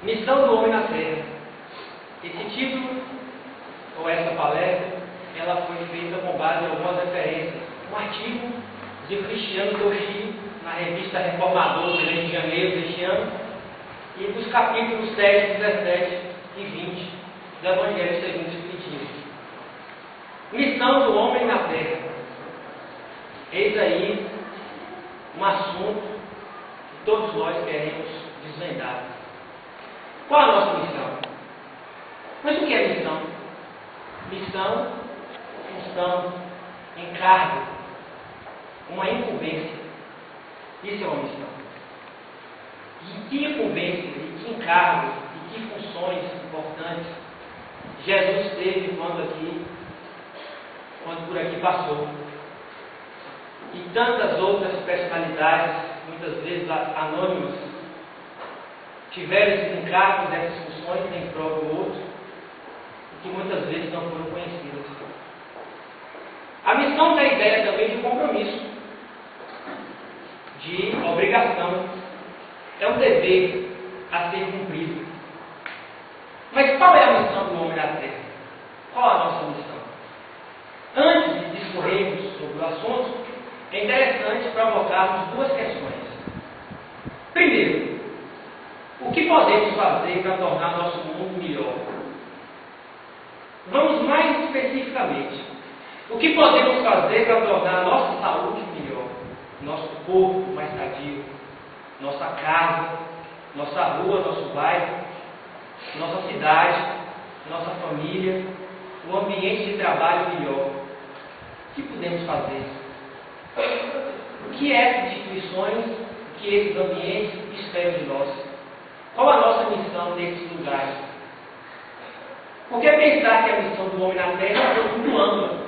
Missão do homem na Terra. Esse título, ou essa palestra, ela foi feita com base em algumas referências. Um artigo de Cristiano Toshi, na revista Reformador, de janeiro deste ano, e dos capítulos 7, 17 e 20 do Evangelho segundo o Espiritismo. Missão do homem na Terra. Eis aí um assunto que todos nós queremos desvendar. Qual a nossa missão? Mas o que é missão? Missão, função, encargo, uma incumbência. Isso é uma missão. E que incumbência, e que encargo, e que funções importantes Jesus teve quando por aqui passou. E tantas outras personalidades, muitas vezes anônimas, tiveram esses encargos, essas funções em prol do outro, que muitas vezes não foram conhecidas. A missão tem a ideia também de compromisso, de obrigação. É um dever a ser cumprido. Mas qual é a missão do homem na Terra? Qual a nossa missão? Antes de discorrermos sobre o assunto, é interessante provocarmos duas questões. Primeiro, o que podemos fazer para tornar nosso mundo melhor? Vamos mais especificamente. O que podemos fazer para tornar nossa saúde melhor? Nosso corpo mais sadio, nossa casa, nossa rua, nosso bairro, nossa cidade, nossa família, um ambiente de trabalho melhor. O que podemos fazer? O que essas instituições, o que esses ambientes esperam de nós? Qual a nossa missão nesses lugares? Por que pensar que a missão do homem na Terra é muito ampla?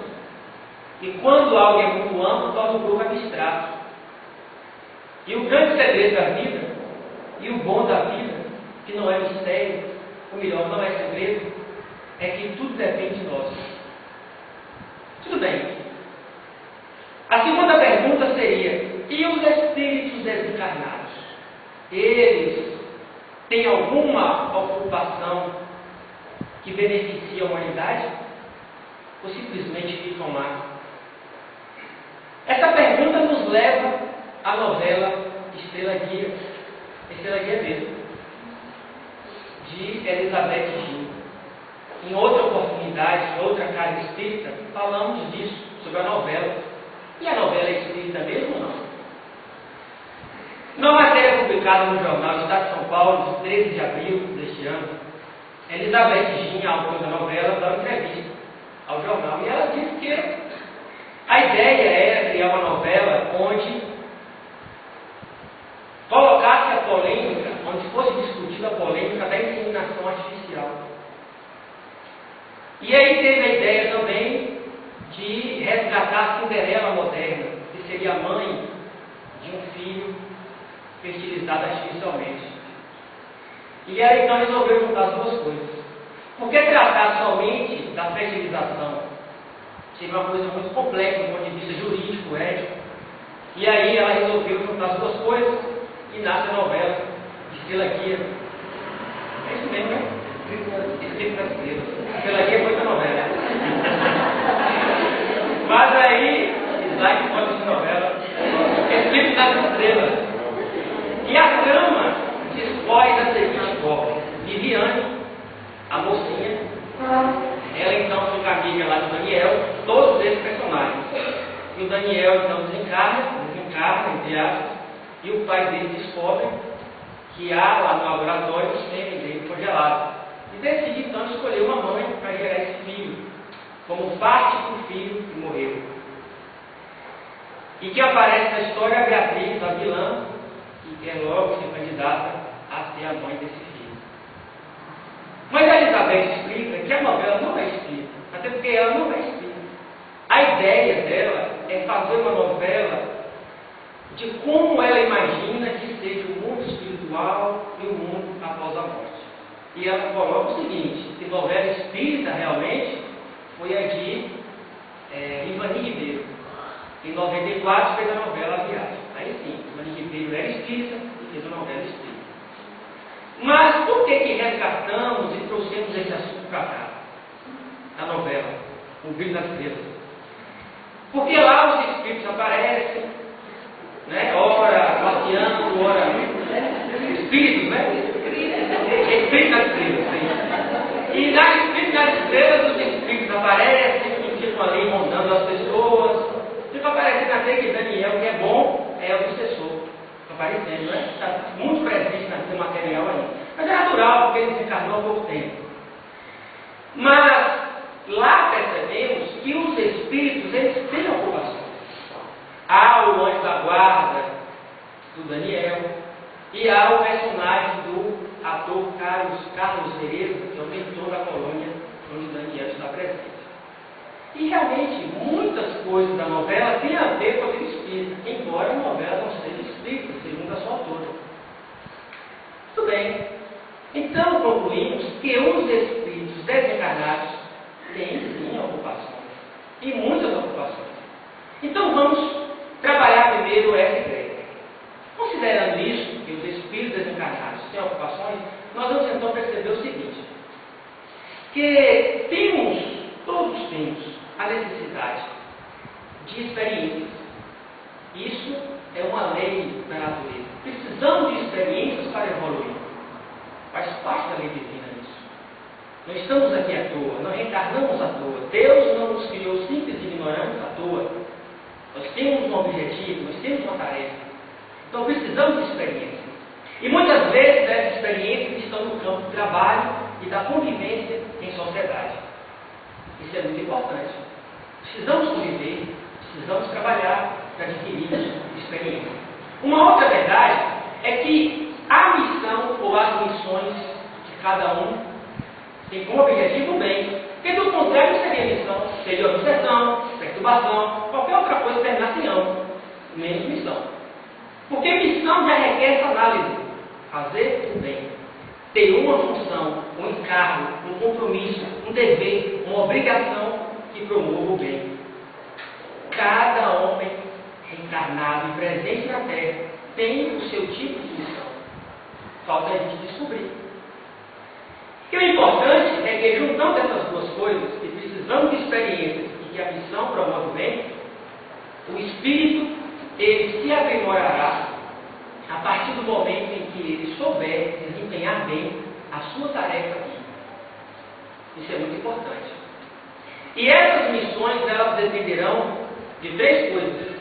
E quando algo é muito amplo, torna o pouco abstrato. E o grande segredo da vida, e o bom da vida, que não é mistério, ou melhor, não é segredo, é que tudo depende de nós. Tudo bem. A segunda pergunta seria: e os espíritos desencarnados? Eles têm alguma ocupação que beneficia a humanidade? Ou simplesmente ficam lá? Essa pergunta nos leva à novela Estrela Guia mesmo, de Elizabeth Gil. Em outra oportunidade, em outra casa espírita, falamos disso, sobre a novela. E a novela é espírita mesmo ou não? Numa matéria publicada no jornal Estado de São Paulo, de 13 de abril deste ano, Elizabeth Gil, a autora da novela, dá uma entrevista ao jornal. E ela disse que a ideia era criar uma novela onde colocasse a polêmica, onde fosse discutida a polêmica da inseminação artificial. E aí teve a ideia também de resgatar a Cinderela moderna, que seria a mãe de um filho fertilizado artificialmente. E ela então resolveu juntar as duas coisas. Por que tratar somente da fertilização? Seria uma coisa muito complexa do ponto de vista jurídico, ético. E aí ela resolveu juntar as duas coisas e nasce a novela Estrela Guia. É isso mesmo, né? Escrito na estrela. Estrela Guia é muita novela. Mas aí, dislike contra essa novela. Escrito nas estrelas. E a trama dispõe da seguinte forma: Viviane, a mocinha, ela então fica amiga lá do Daniel, todos esses personagens. E o Daniel então desencarna, entre aspas, e o pai dele descobre que há lá no laboratório o sêmen dele congelado. E decide então escolher uma mãe para gerar esse filho, como parte do filho que morreu. E quem aparece na história é a Beatriz, a vilã, que quer logo ser candidata a ser a mãe desse filho. Mas a Elizabeth explica que a novela não é espírita, até porque ela não é espírita. A ideia dela é fazer uma novela de como ela imagina que seja o mundo espiritual e o mundo após a morte. E ela coloca o seguinte: se novela espírita realmente foi a de Ivani Ribeiro. Em 94 fez a novela A Viagem. Aí sim, Ivani Ribeiro era espírita e fez a novela espírita. Mas por por que resgatamos e trouxemos esse assunto para cá? Na novela, O Brilho das Estrelas. Porque lá os espíritos aparecem, né? Ora passeando, ora espíritos, né? Espírito das Estrelas, sim. E na Espírito das Estrelas os espíritos aparecem e ficam ali rondando as pessoas. Fica aparecendo até que Daniel, que é bom, é o sucessor. Aparecendo, né? Está muito presente no seu material aí. Mas é natural, porque ele desencarnou há pouco tempo. Mas lá percebemos que os espíritos, eles têm ocupações. Há o anjo da guarda do Daniel e há o personagem do ator Carlos Pereira, que é o mentor da colônia onde Daniel está presente. E realmente, muitas coisas da novela têm a ver com aquele espírito, embora a novela não seja espírita, segundo a sua autora. Muito bem. Então, concluímos que os espíritos desencarnados têm, sim, ocupações. E muitas ocupações. Então, vamos trabalhar primeiro essa ideia. Considerando isso, que os espíritos desencarnados têm ocupações, nós vamos então perceber o seguinte, que todos temos a necessidade de experiências. Isso é uma lei da natureza. Precisamos de experiências para evoluir. Faz parte da lei divina isso. Não estamos aqui à toa, não reencarnamos à toa. Deus não nos criou simples e ignorantes à toa. Nós temos um objetivo, nós temos uma tarefa. Então precisamos de experiência. E muitas vezes essas experiências estão no campo do trabalho e da convivência em sociedade. Isso é muito importante. Precisamos conviver, precisamos trabalhar para adquirir experiência. Uma outra verdade é que a missão ou as missões de cada um tem como objetivo o bem. Porque do contrário seria missão, seria obsessão, perturbação, qualquer outra coisa que terminasse em ão, menos missão. Porque missão já requer essa análise, fazer o bem, ter uma função, um encargo, um compromisso, um dever, uma obrigação que promova o bem. Cada homem reencarnado e presente na Terra tem o seu tipo de missão. Falta a gente descobrir. E o importante é que, juntando essas duas coisas, que precisamos de experiências e que a missão promove o bem, o espírito ele se aprimorará a partir do momento em que ele souber desempenhar bem a sua tarefa aqui. Isso é muito importante. E essas missões, elas dependerão de três coisas: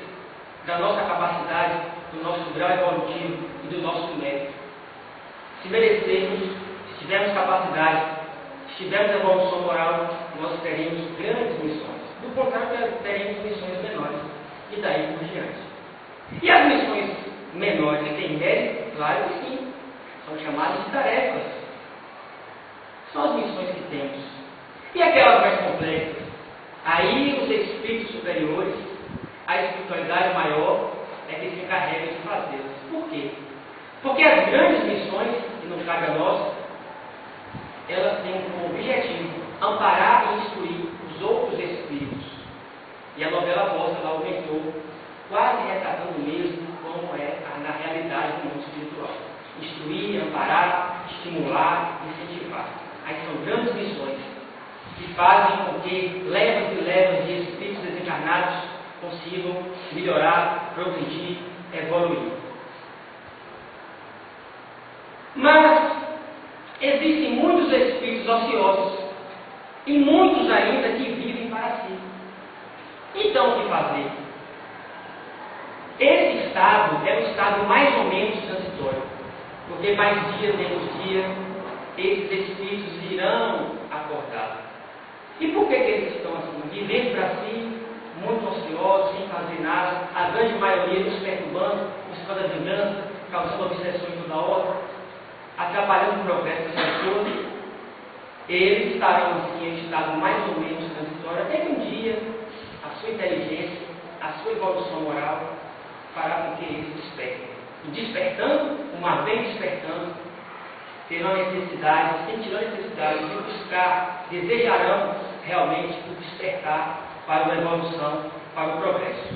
da nossa capacidade, do nosso grau evolutivo e do nosso mérito. Se merecermos, se tivermos capacidade, se tivermos evolução moral, nós teremos grandes missões. Do contrário, teremos missões menores. E daí por diante. E as missões menores têm mérito? Claro que sim. São chamadas de tarefas. São as missões que temos. E aquelas mais complexas? Aí os espíritos superiores, a espiritualidade maior, é que se encarrega de fazê-las. Por quê? Porque as grandes missões, que não cabe a nós, elas têm como objetivo amparar e instruir os outros espíritos. E a novela mostra lá o mentor, quase retratando mesmo como é na realidade do mundo espiritual. Instruir, amparar, estimular, incentivar. Aí são grandes missões que fazem com que levas e levas de espíritos desencarnados consigam melhorar, progredir, evoluir. Mas existem muitos espíritos ociosos e muitos ainda que vivem para si. Então, o que fazer? Esse estado é um estado mais ou menos transitório, porque mais dia menos dia, esses espíritos irão acordar. E por que eles estão assim? Vivendo para si, muito ociosos, sem fazer nada, a grande maioria nos perturbando, buscando a vingança, causando obsessões toda hora, atrapalhando o progresso das pessoas. Eles estarão assim em estado mais ou menos transitório, até que um dia a sua inteligência, a sua evolução moral fará com que eles despertem. E despertando, uma vez despertando, terão necessidade, sentirão necessidade de buscar, desejarão realmente o despertar para a evolução, para o progresso.